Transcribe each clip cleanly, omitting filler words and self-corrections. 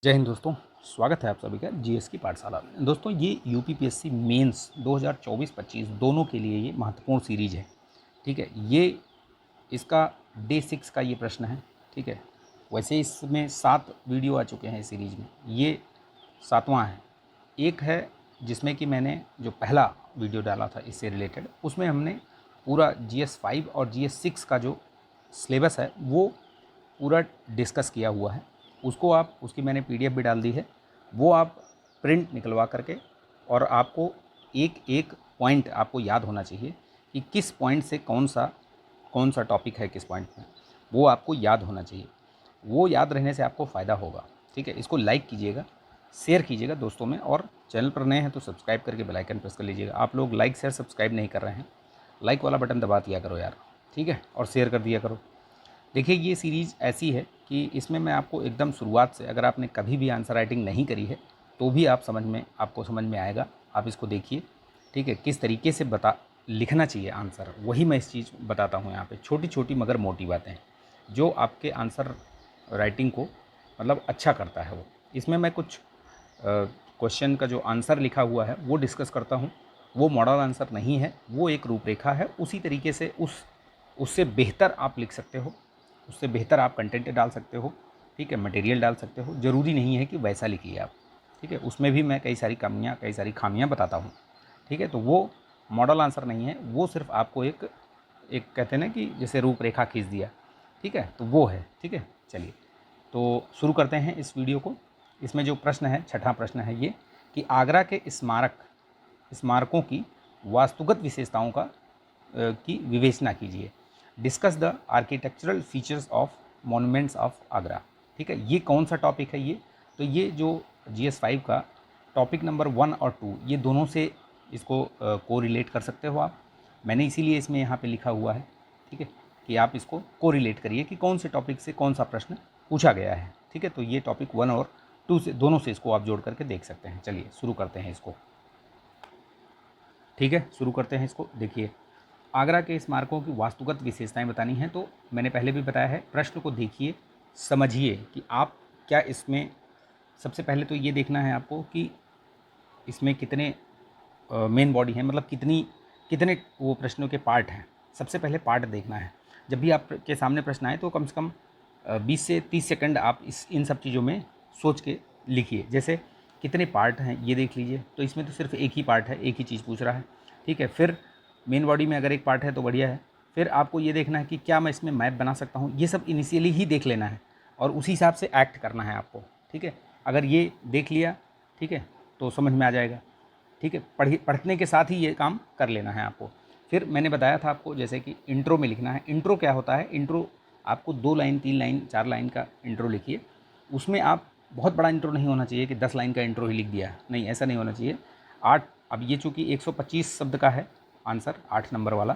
जय हिंद दोस्तों। स्वागत है आप सभी का जीएस की पाठशाला में। दोस्तों, ये यूपीपीएससी मेंस 2024-25 दोनों के लिए ये महत्वपूर्ण सीरीज है। ठीक है, ये इसका डे 6 का ये प्रश्न है। ठीक है, वैसे इसमें 7 वीडियो आ चुके हैं इस सीरीज में, ये 7वां है। एक है जिसमें कि मैंने जो पहला वीडियो डाला था इससे रिलेटेड, उसमें हमने पूरा जीएस 5 और जीएस 6 का जो सिलेबस है वो पूरा डिस्कस किया हुआ है। उसको आप उसकी मैंने पीडीएफ भी डाल दी है, वो आप प्रिंट निकलवा करके, और आपको एक एक पॉइंट आपको याद होना चाहिए कि किस पॉइंट से कौन सा टॉपिक है, किस पॉइंट में, वो आपको याद होना चाहिए। वो याद रहने से आपको फ़ायदा होगा। ठीक है, इसको लाइक कीजिएगा, शेयर कीजिएगा दोस्तों में, और चैनल पर नए हैं तो सब्सक्राइब करके बेल आइकन प्रेस कर लीजिएगा। आप लोग लाइक शेयर सब्सक्राइब नहीं कर रहे हैं, लाइक वाला बटन दबा दिया करो यार। ठीक है, और शेयर कर दिया करो। देखिए, ये सीरीज़ ऐसी है कि इसमें मैं आपको एकदम शुरुआत से, अगर आपने कभी भी आंसर राइटिंग नहीं करी है तो भी आपको समझ में आएगा। आप इसको देखिए। ठीक है, किस तरीके से लिखना चाहिए आंसर, वही मैं इस चीज़ बताता हूँ यहाँ पे। छोटी छोटी मगर मोटी बातें जो आपके आंसर राइटिंग को मतलब अच्छा करता है। वो इसमें मैं कुछ क्वेश्चन का जो आंसर लिखा हुआ है वो डिस्कस करता हूँ। वो मॉडल आंसर नहीं है, वो एक रूपरेखा है। उसी तरीके से उससे बेहतर आप लिख सकते हो, उससे बेहतर आप कंटेंट डाल सकते हो। ठीक है, मटेरियल डाल सकते हो। ज़रूरी नहीं है कि वैसा लिखिए आप। ठीक है, उसमें भी मैं कई सारी खामियां बताता हूँ। ठीक है, तो वो मॉडल आंसर नहीं है, वो सिर्फ आपको एक एक कहते हैं ना कि जैसे रूपरेखा खींच दिया। ठीक है, तो वो है। ठीक है, चलिए तो शुरू करते हैं इस वीडियो को। इसमें जो प्रश्न है, छठा प्रश्न है ये, कि आगरा के स्मारकों की वास्तुगत विशेषताओं की विवेचना कीजिए। Discuss the architectural features of monuments of Agra. ठीक है, ये कौन सा टॉपिक है ये? तो ये जो GS 5 का टॉपिक नंबर 1 और 2, ये दोनों से इसको को रिलेट कर सकते हो आप। मैंने इसीलिए इसमें यहाँ पे लिखा हुआ है। ठीक है, कि आप इसको को रिलेट करिए कि कौन से टॉपिक से कौन सा प्रश्न पूछा गया है। ठीक है, तो ये टॉपिक 1 और 2 से, दोनों से इसको आप जोड़ करके देख सकते हैं। चलिए शुरू करते हैं इसको। ठीक है, शुरू करते हैं इसको। देखिए, आगरा के स्मारकों की वास्तुगत विशेषताएं बतानी हैं, तो मैंने पहले भी बताया है। प्रश्न को देखिए, समझिए कि आप क्या इसमें, सबसे पहले तो ये देखना है आपको कि इसमें कितने मेन बॉडी हैं, मतलब कितने वो प्रश्नों के पार्ट हैं। सबसे पहले पार्ट देखना है। जब भी आपके सामने प्रश्न आए तो कम से कम 20 से 30 सेकंड आप इन सब चीज़ों में सोच के लिखिए। जैसे कितने पार्ट हैं ये देख लीजिए, तो इसमें तो सिर्फ एक ही पार्ट है, एक ही चीज़ पूछ रहा है। ठीक है, फिर मेन बॉडी में अगर एक पार्ट है तो बढ़िया है। फिर आपको ये देखना है कि क्या मैं इसमें मैप बना सकता हूँ। ये सब इनिशियली ही देख लेना है और उसी हिसाब से एक्ट करना है आपको। ठीक है, अगर ये देख लिया, ठीक है, तो समझ में आ जाएगा। ठीक है, पढ़ने के साथ ही ये काम कर लेना है आपको। फिर मैंने बताया था आपको जैसे कि इंट्रो में लिखना है। इंट्रो क्या होता है? इंट्रो आपको 2 लाइन, 3 लाइन, 4 लाइन का इंट्रो लिखिए। उसमें आप, बहुत बड़ा इंट्रो नहीं होना चाहिए कि 10 लाइन का इंट्रो ही लिख दिया, नहीं, ऐसा नहीं होना चाहिए। 8, अब ये चूँकि 125 शब्द का है आंसर, 8 नंबर वाला,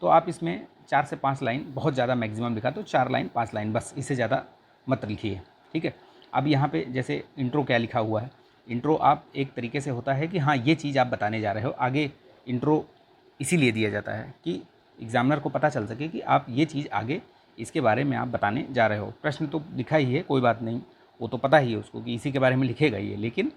तो आप इसमें 4 से 5 लाइन, बहुत ज़्यादा मैक्सिमम लिखा तो 4 लाइन 5 लाइन बस, इससे ज़्यादा मत लिखिए। ठीक है, अब यहाँ पे जैसे इंट्रो क्या लिखा हुआ है, इंट्रो आप एक तरीके से होता है कि हाँ, ये चीज़ आप बताने जा रहे हो आगे। इंट्रो इसीलिए दिया जाता है कि एग्जामिनर को पता चल सके कि आप ये चीज़ आगे इसके बारे में आप बताने जा रहे हो। प्रश्न तो लिखा ही है, कोई बात नहीं, वो तो पता ही है उसको कि इसी के बारे में लिखेगा ये, लेकिन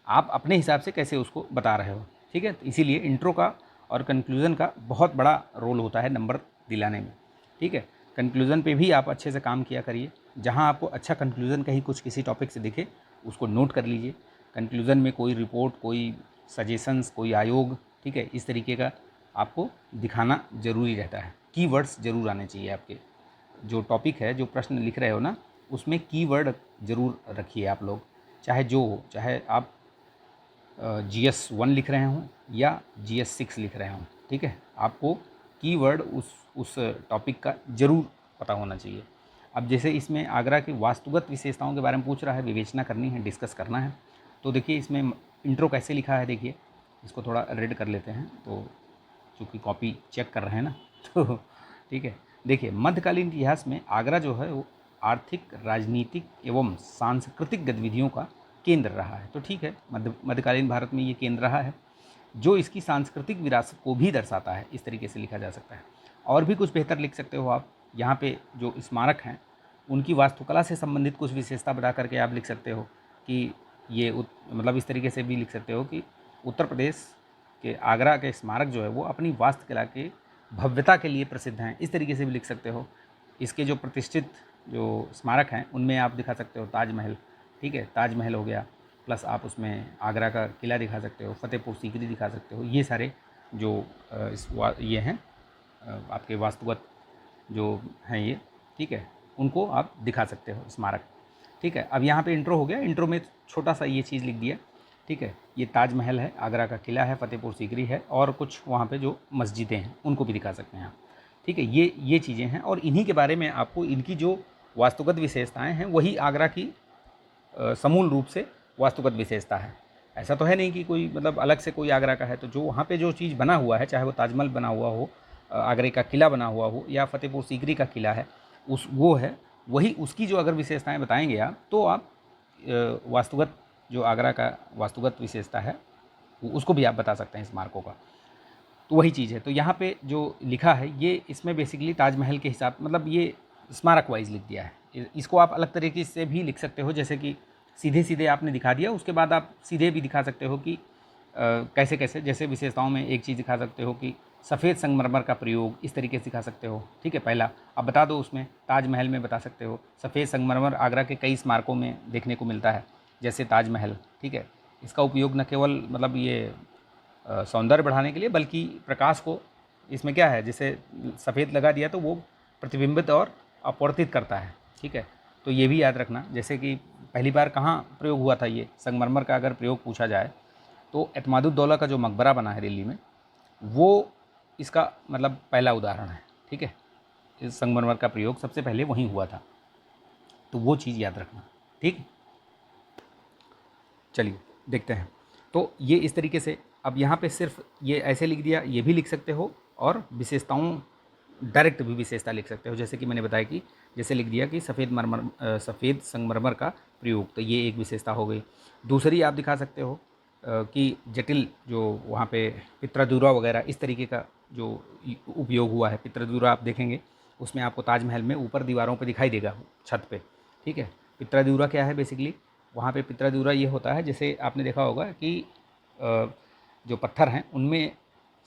आप अपने हिसाब से कैसे उसको बता रहे हो। ठीक है, तो इसीलिए इंट्रो का और कंक्लूज़न का बहुत बड़ा रोल होता है नंबर दिलाने में। ठीक है, कंक्लूज़न पे भी आप अच्छे से काम किया करिए। जहाँ आपको अच्छा कंक्लूज़न कहीं कुछ किसी टॉपिक से दिखे, उसको नोट कर लीजिए। कंक्लूज़न में कोई रिपोर्ट, कोई सजेशंस, कोई आयोग, ठीक है, इस तरीके का आपको दिखाना ज़रूरी रहता है। कीवर्ड्स ज़रूर आने चाहिए आपके। जो टॉपिक है, जो प्रश्न लिख रहे हो ना, उसमें कीवर्ड ज़रूर रखिए आप लोग। चाहे जो हो, चाहे आप GS 1 लिख रहे हों या GS 6 लिख रहे हों। ठीक है, आपको कीवर्ड उस टॉपिक का ज़रूर पता होना चाहिए। अब जैसे इसमें आगरा की वास्तुगत विशेषताओं के बारे में पूछ रहा है, विवेचना करनी है, डिस्कस करना है, तो देखिए इसमें इंट्रो कैसे लिखा है। देखिए, इसको थोड़ा रेड कर लेते हैं, तो चूँकि कॉपी चेक कर रहे हैं ना तो ठीक है। देखिए, मध्यकालीन इतिहास में आगरा जो है वो आर्थिक, राजनीतिक एवं सांस्कृतिक गतिविधियों का केंद्र रहा है। तो ठीक है, मध्यकालीन भारत में ये केंद्र रहा है, जो इसकी सांस्कृतिक विरासत को भी दर्शाता है। इस तरीके से लिखा जा सकता है। और भी कुछ बेहतर लिख सकते हो आप। यहाँ पे जो स्मारक हैं उनकी वास्तुकला से संबंधित कुछ विशेषता बता करके आप लिख सकते हो कि ये मतलब इस तरीके से भी लिख सकते हो कि उत्तर प्रदेश के आगरा के स्मारक जो है वो अपनी वास्तुकला के भव्यता के लिए प्रसिद्ध हैं, इस तरीके से भी लिख सकते हो। इसके जो प्रतिष्ठित जो स्मारक हैं उनमें आप दिखा सकते हो ताजमहल, ठीक है, ताजमहल हो गया, प्लस आप उसमें आगरा का किला दिखा सकते हो, फतेहपुर सीकरी दिखा सकते हो। ये सारे जो ये हैं आपके वास्तुगत जो हैं ये, ठीक है, उनको आप दिखा सकते हो स्मारक, ठीक है। अब यहाँ पे इंट्रो हो गया, इंट्रो में छोटा सा ये चीज़ लिख दिया, ठीक है। ये ताजमहल है, आगरा का किला है, फतेहपुर सीकरी है, और कुछ वहाँ पे जो मस्जिदें हैं उनको भी दिखा सकते हैं आप, ठीक है। ये चीज़ें हैं, और इन्हीं के बारे में आपको इनकी जो वास्तुगत विशेषताएं हैं वही आगरा की समूल रूप से वास्तुगत विशेषता है। ऐसा तो है नहीं कि कोई मतलब अलग से कोई आगरा का है, तो जो वहाँ पे जो चीज़ बना हुआ है, चाहे वो ताजमहल बना हुआ हो, आगरे का किला बना हुआ हो, या फतेहपुर सीकरी का किला है, वो है वही, उसकी जो अगर विशेषताएं बताएंगे आप, तो आप वास्तुगत जो आगरा का वास्तुगत विशेषता है उसको भी आप बता सकते हैं स्मारकों का। तो वही चीज़ है। तो यहाँ पे जो लिखा है ये, इसमें बेसिकली ताजमहल के हिसाब, मतलब ये स्मारक वाइज लिख दिया है। इसको आप अलग तरीके से भी लिख सकते हो, जैसे कि सीधे सीधे आपने दिखा दिया, उसके बाद आप सीधे भी दिखा सकते हो कि कैसे कैसे, जैसे विशेषताओं में एक चीज़ दिखा सकते हो कि सफ़ेद संगमरमर का प्रयोग, इस तरीके से दिखा सकते हो, ठीक है। पहला आप बता दो, उसमें ताजमहल में बता सकते हो सफ़ेद संगमरमर आगरा के कई स्मारकों में देखने को मिलता है, जैसे ताजमहल, ठीक है। इसका उपयोग न केवल मतलब ये सौंदर्य बढ़ाने के लिए, बल्कि प्रकाश को, इसमें क्या है, जैसे सफ़ेद लगा दिया तो वो प्रतिबिंबित और अपवर्तित करता है, ठीक है। तो ये भी याद रखना, जैसे कि पहली बार कहाँ प्रयोग हुआ था ये संगमरमर का, अगर प्रयोग पूछा जाए तो एतमादुद्दौला का जो मकबरा बना है दिल्ली में, वो इसका मतलब पहला उदाहरण है, ठीक है। इस संगमरमर का प्रयोग सबसे पहले वहीं हुआ था, तो वो चीज़ याद रखना, ठीक। चलिए देखते हैं। तो ये इस तरीके से, अब यहाँ पे सिर्फ ये ऐसे लिख दिया, ये भी लिख सकते हो, और विशेषताओं डायरेक्ट भी विशेषता लिख सकते हो, जैसे कि मैंने बताया कि जैसे लिख दिया कि सफ़ेद संगमरमर का प्रयोग, तो ये एक विशेषता हो गई। दूसरी आप दिखा सकते हो कि जटिल जो वहाँ पे पितृदूरा वगैरह इस तरीके का जो उपयोग हुआ है, पितृदूरा आप देखेंगे उसमें आपको ताजमहल में ऊपर दीवारों पे दिखाई देगा, छत पे, ठीक है। पितृदूरा क्या है बेसिकली, वहाँ पे पितृदूरा ये होता है, जैसे आपने देखा होगा कि जो पत्थर हैं उनमें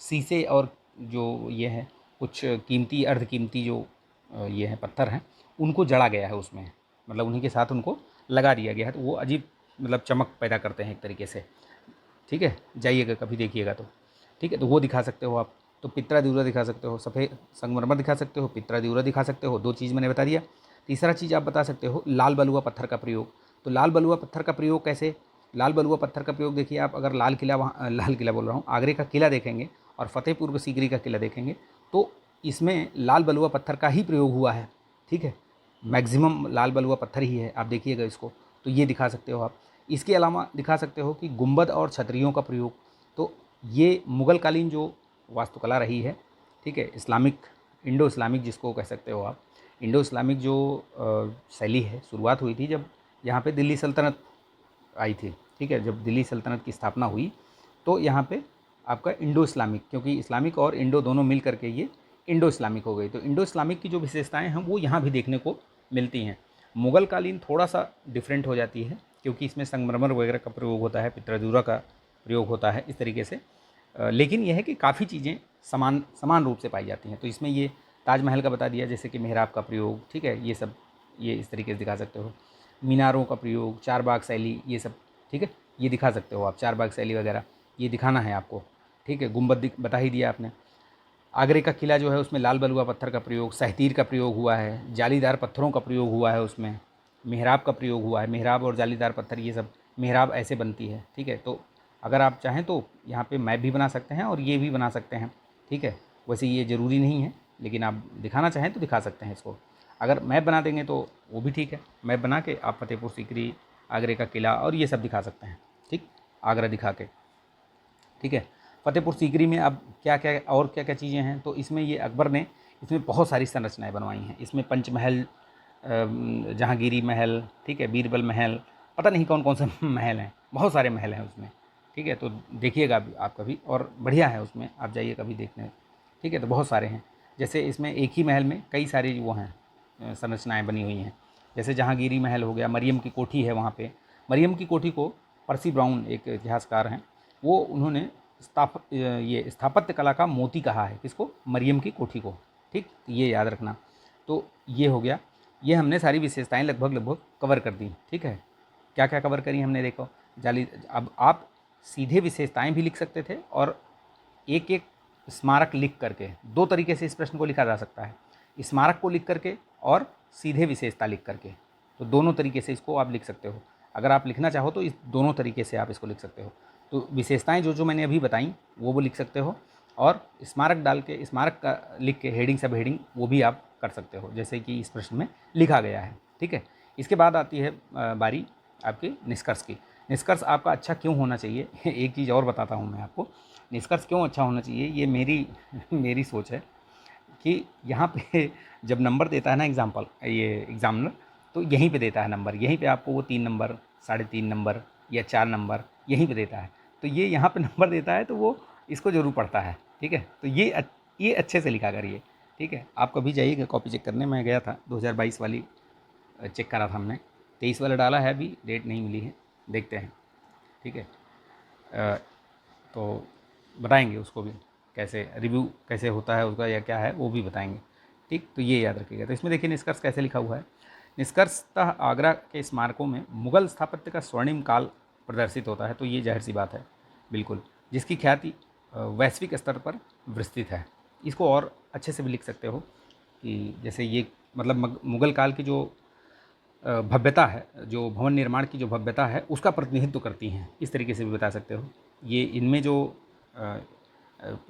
शीशे और जो ये है कुछ कीमती अर्ध कीमती जो ये हैं पत्थर हैं, उनको जड़ा गया है उसमें, मतलब उन्हीं के साथ उनको लगा दिया गया है, तो वो अजीब मतलब चमक पैदा करते हैं एक तरीके से, ठीक है। जाइएगा कभी देखिएगा तो, ठीक है। तो वो दिखा सकते हो आप, तो पितृदूरा दिखा सकते हो, सफ़ेद संगमरमर दिखा सकते हो, पितृदूरा दिखा सकते हो, दो चीज़ मैंने बता दिया। तीसरा चीज़ आप बता सकते हो लाल बलुआ पत्थर का प्रयोग। तो लाल बलुआ पत्थर का प्रयोग कैसे, लाल बलुआ पत्थर का प्रयोग देखिए आप, अगर लाल किला बोल रहा हूँ, आगरे का किला देखेंगे और फतेहपुर सीकरी का किला देखेंगे, तो इसमें लाल बलुआ पत्थर का ही प्रयोग हुआ है, ठीक है। मैक्सिमम लाल बलुआ पत्थर ही है, आप देखिएगा इसको, तो ये दिखा सकते हो आप। इसके अलावा दिखा सकते हो कि गुंबद और छतरियों का प्रयोग, तो ये मुग़लकालीन जो वास्तुकला रही है, ठीक है, इस्लामिक, इंडो इस्लामिक जिसको कह सकते हो आप, इंडो इस्लामिक जो शैली है, शुरुआत हुई थी जब यहाँ पे दिल्ली सल्तनत आई थी, ठीक है। जब दिल्ली सल्तनत की स्थापना हुई तो यहाँ पे आपका इंडो इस्लामिक, क्योंकि इस्लामिक और इंडो दोनों मिल करके ये इंडो इस्लामिक हो गई, तो इंडो इस्लामिक की जो विशेषताएं हैं वो यहाँ भी देखने को मिलती हैं। मुग़लकालीन थोड़ा सा डिफरेंट हो जाती है, क्योंकि इसमें संगमरमर वगैरह का प्रयोग होता है, पितृदूरा का प्रयोग होता है, इस तरीके से। लेकिन यह है कि काफ़ी चीज़ें समान रूप से पाई जाती हैं। तो इसमें ये ताजमहल का बता दिया, जैसे कि मेहराब का प्रयोग, ठीक है, ये सब ये इस तरीके से दिखा सकते हो। मीनारों का प्रयोग, चार बाग शैली, ये सब, ठीक है, ये दिखा सकते हो आप, चार बाग शैली वगैरह ये दिखाना है आपको, ठीक है। गुंबद बता ही दिया आपने। आगरे का किला जो है उसमें लाल बलुआ पत्थर का प्रयोग, सहतीर का प्रयोग हुआ है, जालीदार पत्थरों का प्रयोग हुआ है उसमें, मेहराब का प्रयोग हुआ है, मेहराब और जालीदार पत्थर, ये सब मेहराब ऐसे बनती है, ठीक है। तो अगर आप चाहें तो यहाँ पे मैप भी बना सकते हैं और ये भी बना सकते हैं, ठीक है। वैसे ये ज़रूरी नहीं है, लेकिन आप दिखाना चाहें तो दिखा सकते हैं इसको। अगर मैप बना देंगे तो वो भी ठीक है, मैप बना के आप फतेहपुर सीकरी, आगरे का किला और ये सब दिखा सकते हैं, ठीक, आगरा दिखा के, ठीक है। फतेहपुर सीकरी में अब क्या क्या और क्या क्या चीज़ें हैं, तो इसमें ये अकबर ने इसमें बहुत सारी संरचनाएं बनवाई हैं। इसमें पंचमहल, जहांगीरी महल, ठीक है, बीरबल महल, पता नहीं कौन कौन से महल हैं, बहुत सारे महल हैं उसमें, ठीक है। तो देखिएगा आप कभी, और बढ़िया है उसमें, आप जाइए कभी देखने, ठीक है। तो बहुत सारे हैं, जैसे इसमें एक ही महल में कई सारी वो हैं संरचनाएँ बनी हुई हैं। जैसे जहांगीरी महल हो गया, मरियम की कोठी है वहाँ पे, मरियम की कोठी को पर्सी ब्राउन एक इतिहासकार हैं, वो उन्होंने ये स्थापत्य कला का मोती कहा है। किसको? मरियम की कोठी को। ठीक, ये याद रखना। तो ये हो गया, ये हमने सारी विशेषताएं लगभग कवर कर दी। ठीक है, क्या क्या कवर करी हमने, देखो जाली। अब आप सीधे विशेषताएं भी लिख सकते थे और एक एक स्मारक लिख करके, दो तरीके से इस प्रश्न को लिखा जा सकता है, स्मारक को लिख करके और सीधे विशेषता लिख करके। तो दोनों तरीके से इसको आप लिख सकते हो। अगर आप लिखना चाहो तो इस दोनों तरीके से आप इसको लिख सकते हो। तो विशेषताएं जो जो मैंने अभी बताई वो लिख सकते हो, और स्मारक डाल के, स्मारक का लिख के हेडिंग सब हेडिंग वो भी आप कर सकते हो, जैसे कि इस प्रश्न में लिखा गया है। ठीक है, इसके बाद आती है बारी आपके निष्कर्ष की। निष्कर्ष आपका अच्छा क्यों होना चाहिए एक चीज़ और बताता हूँ मैं आपको, निष्कर्ष क्यों अच्छा होना चाहिए। ये मेरी सोच है कि यहाँ पे जब नंबर देता है ना एग्जामिनर, तो यहीं पे देता है नंबर, यहीं पे आपको वो 3 नंबर, 3.5 नंबर या 4 नंबर यहीं पे देता है। तो ये यहाँ पे नंबर देता है तो वो इसको ज़रूर पढ़ता है। ठीक है, तो ये अच्छे से लिखा करिए। ठीक है, आप कभी जाइएगा कॉपी चेक करने, मैं गया था 2022 वाली चेक करा था हमने, 23 वाला डाला है, अभी डेट नहीं मिली है, देखते हैं। ठीक है, तो बताएंगे उसको भी कैसे रिव्यू कैसे होता है उसका या क्या है वो भी बताएंगे। ठीक, तो ये याद रखिएगा। तो इसमें देखिए निष्कर्ष कैसे लिखा हुआ है। निष्कर्षतः आगरा के स्मारकों में मुगल स्थापत्य का स्वर्णिम काल प्रदर्शित होता है। तो ये जाहिर सी बात है बिल्कुल, जिसकी ख्याति वैश्विक स्तर पर विस्तृत है। इसको और अच्छे से भी लिख सकते हो कि जैसे ये मतलब मुगल काल की जो भव्यता है, जो भवन निर्माण की जो भव्यता है उसका प्रतिनिधित्व करती हैं, इस तरीके से भी बता सकते हो। ये इनमें जो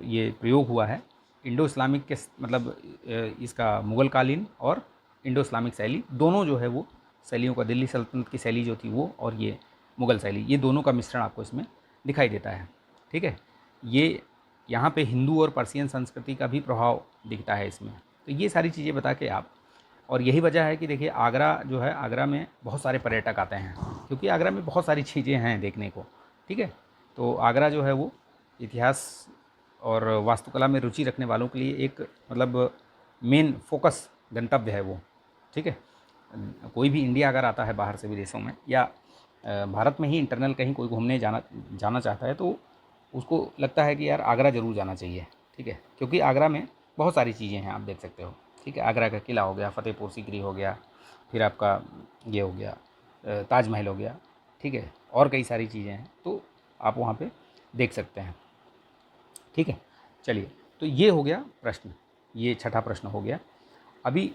ये प्रयोग हुआ है इंडो इस्लामिक के मतलब इसका मुग़ल कालीन और इंडो इस्लामिक शैली दोनों जो है वो शैलियों का, दिल्ली सल्तनत की शैली जो थी वो और ये मुग़ल शैली, ये दोनों का मिश्रण आपको इसमें दिखाई देता है। ठीक है, ये यहाँ पे हिंदू और पर्शियन संस्कृति का भी प्रभाव दिखता है इसमें। तो ये सारी चीज़ें बता के आप, और यही वजह है कि देखिए आगरा जो है, आगरा में बहुत सारे पर्यटक आते हैं क्योंकि आगरा में बहुत सारी चीज़ें हैं देखने को। ठीक है, तो आगरा जो है वो इतिहास और वास्तुकला में रुचि रखने वालों के लिए एक मतलब मेन फोकस गंतव्य है वो। ठीक है, कोई भी इंडिया अगर आता है बाहर से विदेशों में या भारत में ही इंटरनल कहीं कोई घूमने जाना चाहता है तो उसको लगता है कि यार आगरा ज़रूर जाना चाहिए। ठीक है, क्योंकि आगरा में बहुत सारी चीज़ें हैं, आप देख सकते हो। ठीक है, आगरा का किला हो गया, फतेहपुर सीकरी हो गया, फिर आपका ये हो गया ताजमहल हो गया। ठीक है, और कई सारी चीज़ें हैं तो आप वहाँ पे देख सकते हैं। ठीक है, चलिए, तो ये हो गया प्रश्न, ये छठा प्रश्न हो गया। अभी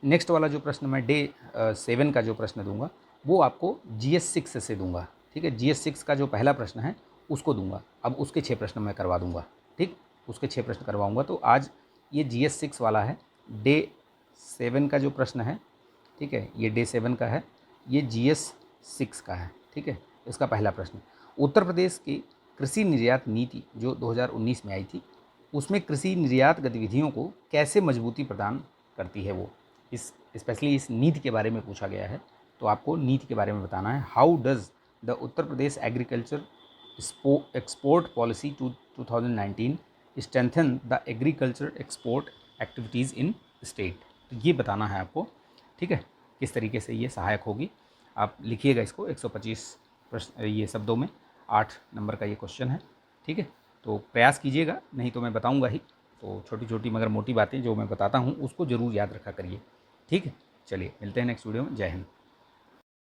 नेक्स्ट वाला जो प्रश्न मैं डे 7 का जो प्रश्न दूंगा वो आपको GS 6 से दूंगा। ठीक है, GS 6 का जो पहला प्रश्न है उसको दूंगा। अब उसके 6 प्रश्न मैं करवा दूंगा। ठीक, उसके 6 प्रश्न करवाऊंगा। तो आज ये GS 6 वाला है, डे 7 का जो प्रश्न है। ठीक है, ये डे 7 का है, ये GS 6 का है। ठीक है, इसका पहला प्रश्न, उत्तर प्रदेश की कृषि निर्यात नीति जो 2019 में आई थी उसमें कृषि निर्यात गतिविधियों को कैसे मजबूती प्रदान करती है, वो इस स्पेशली इस नीति के बारे में पूछा गया है। तो आपको नीति के बारे में बताना है। How does the Uttar Pradesh agriculture export policy 2019 strengthen the agriculture export activities in state. तो ये बताना है आपको। ठीक है, किस तरीके से ये सहायक होगी। आप लिखिएगा इसको 125 प्रश्न ये शब्दों में, 8 नंबर का ये क्वेश्चन है। ठीक है, तो प्रयास कीजिएगा, नहीं तो मैं बताऊंगा ही। तो छोटी छोटी मगर मोटी बातें जो मैं बताता हूँ उसको ज़रूर याद रखा करिए। ठीक है, चलिए मिलते हैं नेक्स्ट वीडियो में। जय हिंद।